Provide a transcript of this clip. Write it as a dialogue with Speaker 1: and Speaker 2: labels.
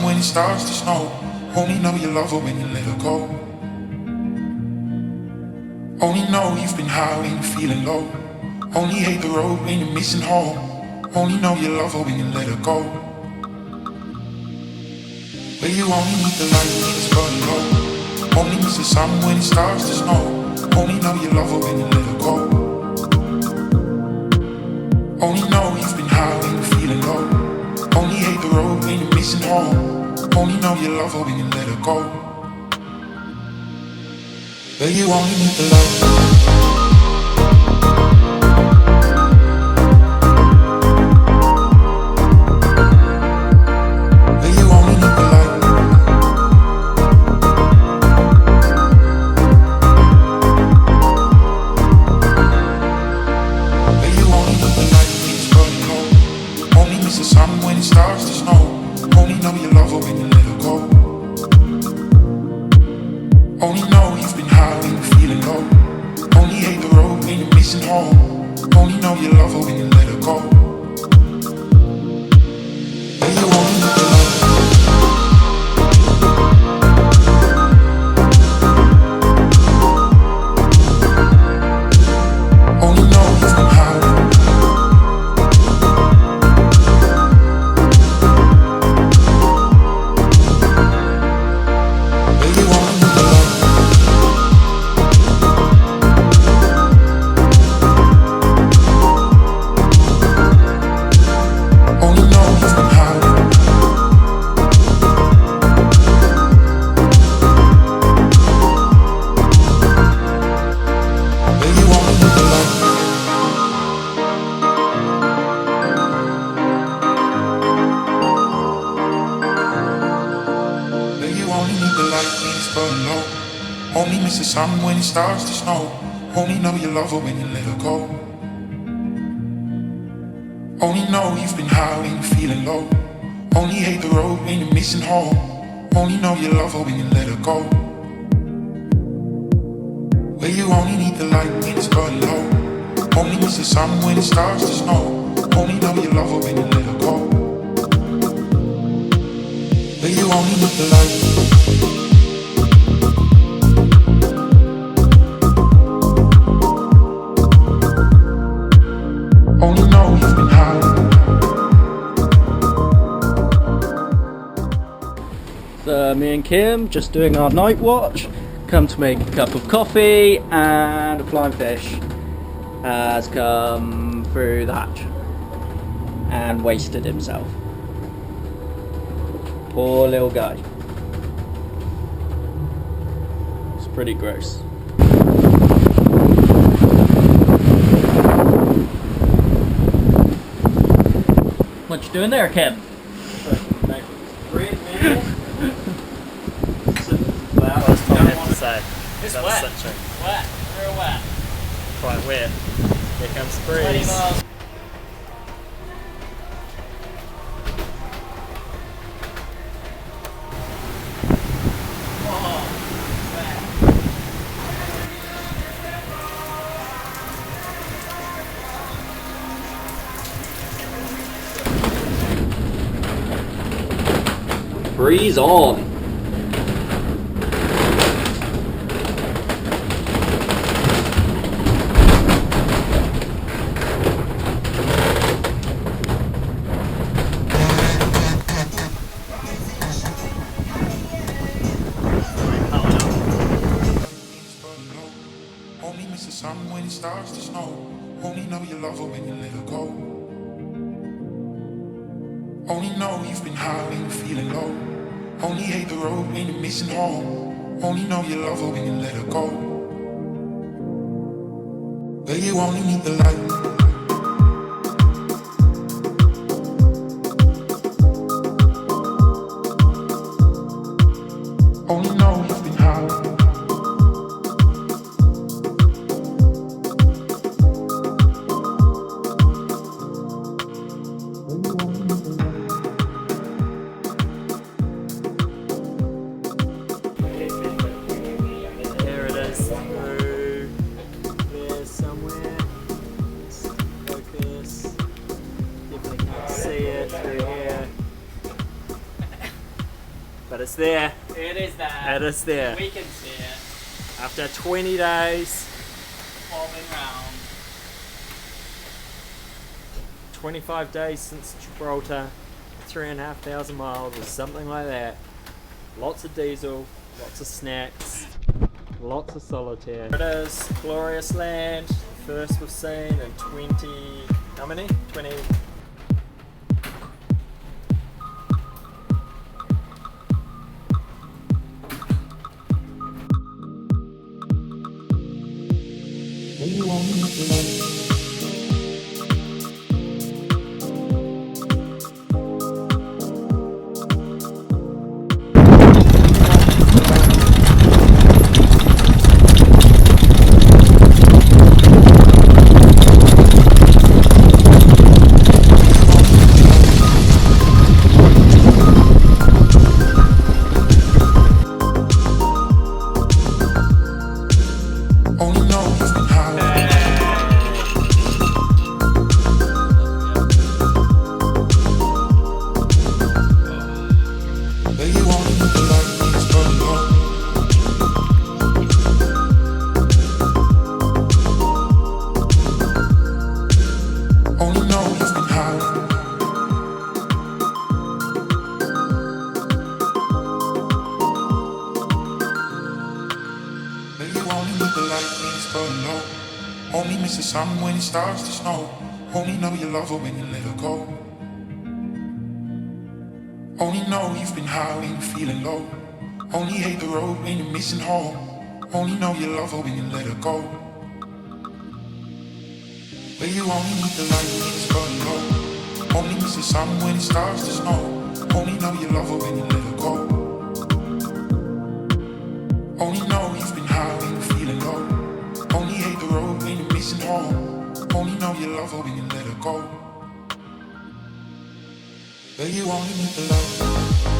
Speaker 1: When it starts to snow, only know you love her when you let her go. Only know you've been high when you're feeling low. Only hate the road when you're missing home. Only know you love her when you let her go. But you only need the light when it's burning low. Only miss the sun when it starts to snow. Only know you love her when you let her go. Only know you've been high when you're feeling low. Only hate the road when you're missing home. Only know you love her when you let her go. But you only need the light. When it starts to snow, only know you love her when you let her go. Only know you've been high when you're feeling low. Only hate the road when you're missing home. Only know you love her when you let her go. But you only need the light when it's burning low. Only miss the sun when it starts to snow. Only know you love her when you let her go. But you only need the light.
Speaker 2: Me and Kim just doing our night watch. Come to make a cup of coffee, and a flying fish has come through the hatch and wasted himself. Poor little guy. It's pretty gross. What you doing there, Kim?
Speaker 3: It's wet. Sunshine. Wet. Real wet. Quite wet. Here comes the breeze.
Speaker 2: Breeze on.
Speaker 1: sun when it starts to snow. Only know you love her when you let her go. Only know you've been high when you're feeling low. Only hate the road when you're missing home. Only know you love her when you let her go. But you only need the light. Only know you've been high.
Speaker 3: There it is, through there somewhere. Focus. Definitely can't see it through here. But it's there.
Speaker 2: It is there.
Speaker 3: It is there.
Speaker 2: We can see it.
Speaker 3: After 20 days,
Speaker 2: Bobbing round.
Speaker 3: 25 days since Gibraltar, 3,500 miles or something like that. Lots of diesel, lots of snacks, lots of solitaire. It is glorious land. First we've seen in 20. How many? 20.
Speaker 1: You only need the light. Only know you've been high. But you only need the light when it's burning low. Only know you've been high. But you only need the light when it's burning low. Only miss the sun when it starts to snow. Only know you love her when you let her go. Only know you've been high when you're feeling low. Only hate the road when you're missing home. Only know you love her when you let her go. But you only need the light when it's burning low. Only miss the sun when it starts to snow. Only know you love her when you let her go. Only know you've been high when you're feeling low. Only hate the road when you're missing home. Only know you love her when you let her go. But you only need the light.